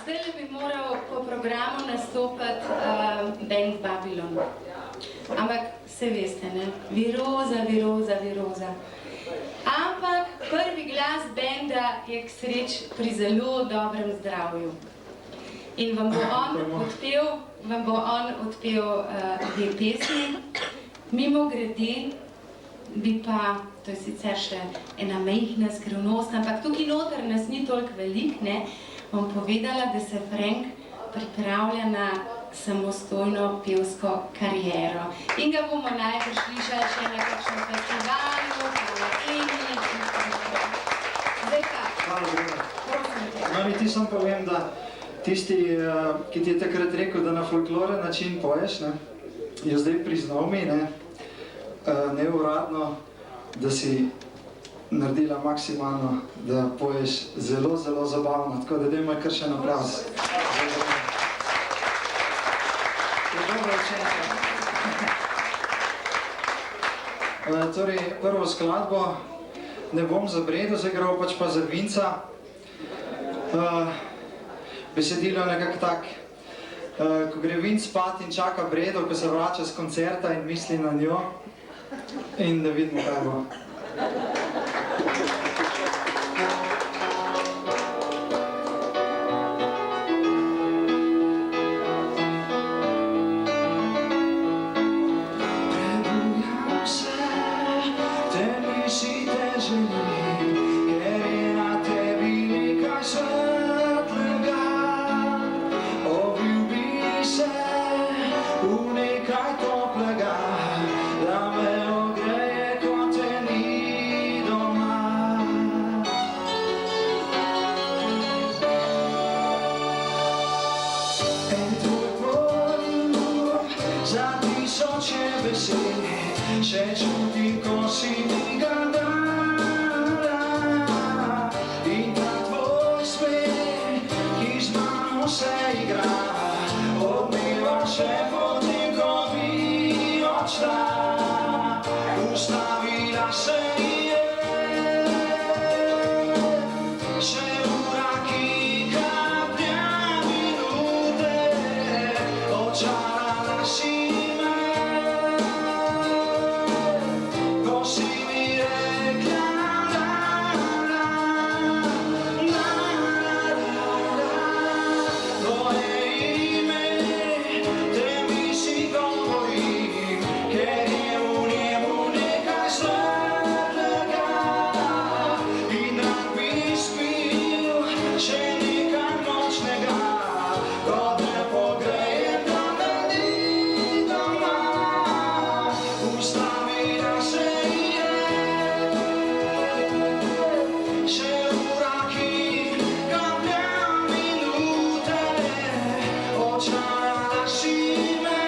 Zdaj bi moral po programu nastopati band Babylon. Ampak se veste, ne? Viroza, viroza, viroza. Ampak prvi glas benda je k sreči pri zelo dobrem zdravju. In vam bo on odpel dve pesmi. Mimogrede bi pa, to je sicer še ena majhna skrivnost, ampak tukaj noter nas ni toliko veliko, ne, bom povedala, da se Frank pripravlja na samostojno pevsko kariero. In ga bomo najbolj slišali še na kakšnem festivalu, na Emi. Zdaj pa, prosim te. No, mi ti sam povem, da tisti, ki ti je takrat rekel, da na folkloren način poješ, ne, je zdaj priznal mi, ne, neuradno, da si naredila maksimalno, da poješ zelo, zelo zabavno, tako da dajmo kar še en aplavz. Torej, prvo skladbo ne bom za Bredo zagral, pač pa za Vinca. Besedilo je nekako tak, ko gre Vinc spat in čaka Bredo, ko se vrača z koncerta in misli na njo. In da vidimo, kaj bo. Prebujam se, te misli, te želim, ker je na tebi nekaj svetlega. Obljubi se v nekaj toplega, da me ogreje, ko te ni doma. En tvoj poljub za tisoče besed še čutim, ko si mi ga dala. In ta tvoj smeh, ki z mano se igra, odmeva še potem, ko bi odšla. Ustavila se je še ura, ki kaplja minute, očarala si me, ko si mi rekla la, la, la, la, la. Tvoje ime, te misli govorim, ker je v njemu nekaj svetlega. In rad bi spil še nekaj močnega, ko te pogrejem, da me ni doma. Ustavila se je še ura, ki kaplja minute, očarala si me,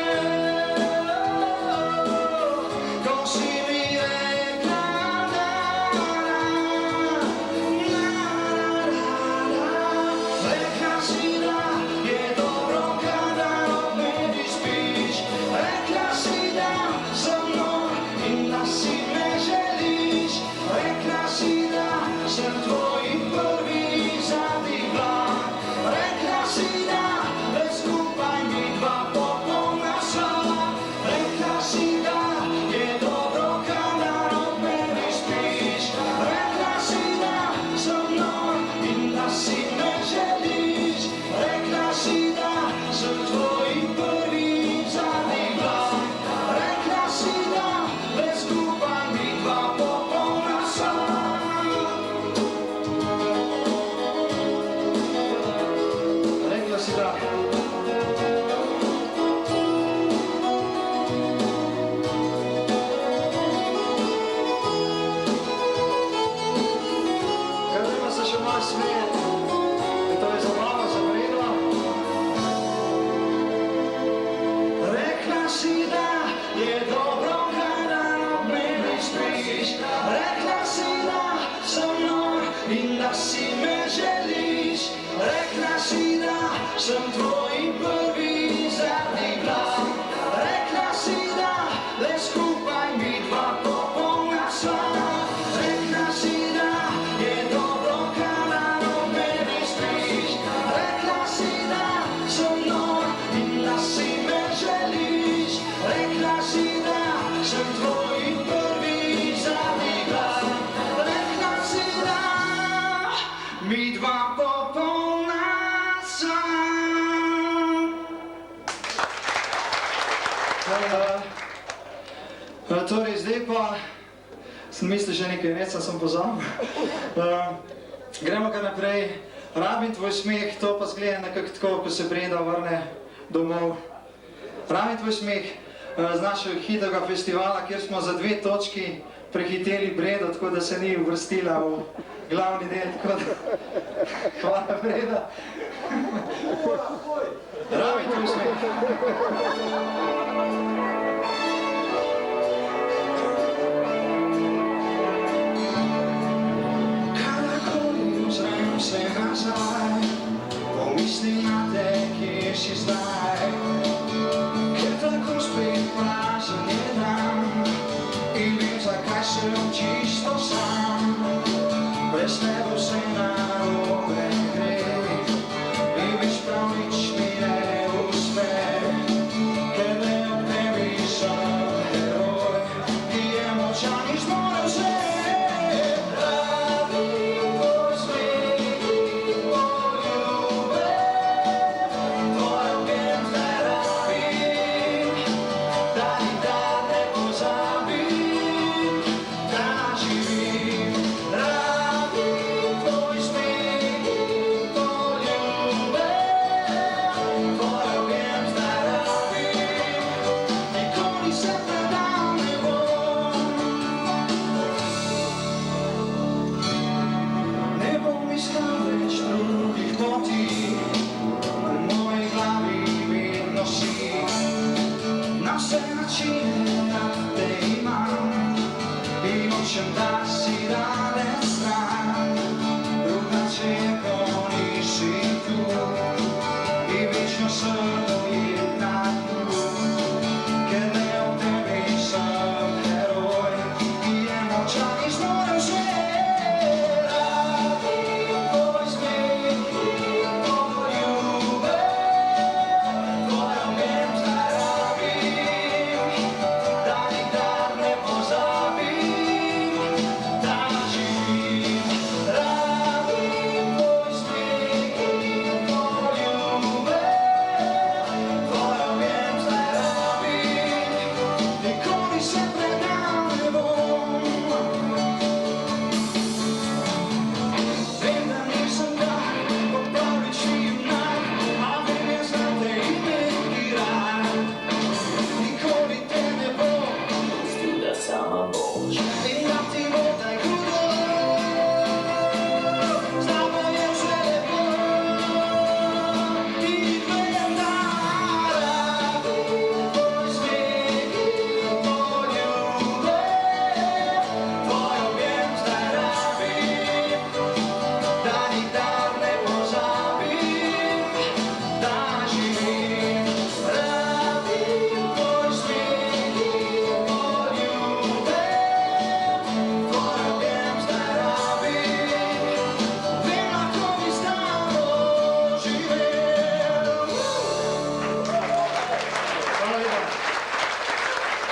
ko si mi rekla la, la, la. Rekla si, da je dobro, kadar ob meni spiš. Rekla si, da sem moj in da si me želiš. Rekla si, da sem tvoj prvi zadnji vlak. Rekla si, da le skupaj midva popolna sva. Rekla si, da je dobro, zdaj pa sem mislil že nekaj reči, sem pozabil. Gremo kar naprej. Rabim tvoj smeh, to pa zgleda nekako tako, ko se Breda vrne domov. Rabim tvoj smeh z našega hitrega festivala, kjer smo za 2 točki prehiteli Bredo, tako da se ni uvrstila v glavni del, tako da... Hvala, Breda. Rabim tvoj smeh. Se nazaj, pomislim na te, kje si zdaj, ker tako spet prazen je dan in vem, zakaj sem čisto sam. Brez tebe vse narobe gre in več prav nič mi ne uspe, ker ne ob tebi sem heroj, ki je močan in zmore vse. Da si daleč stran, drugače ko nisi tu in večno sem dojet na dnu, ker ne ob tebi sem heroj, ki je močan in zmore vse. Rabim tvoj smeh, poljube, tvojo vem zdaj rabim, da nikdar ne pozabim.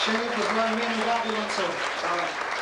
Še nekaj z mojim imenom Gabi Loncev.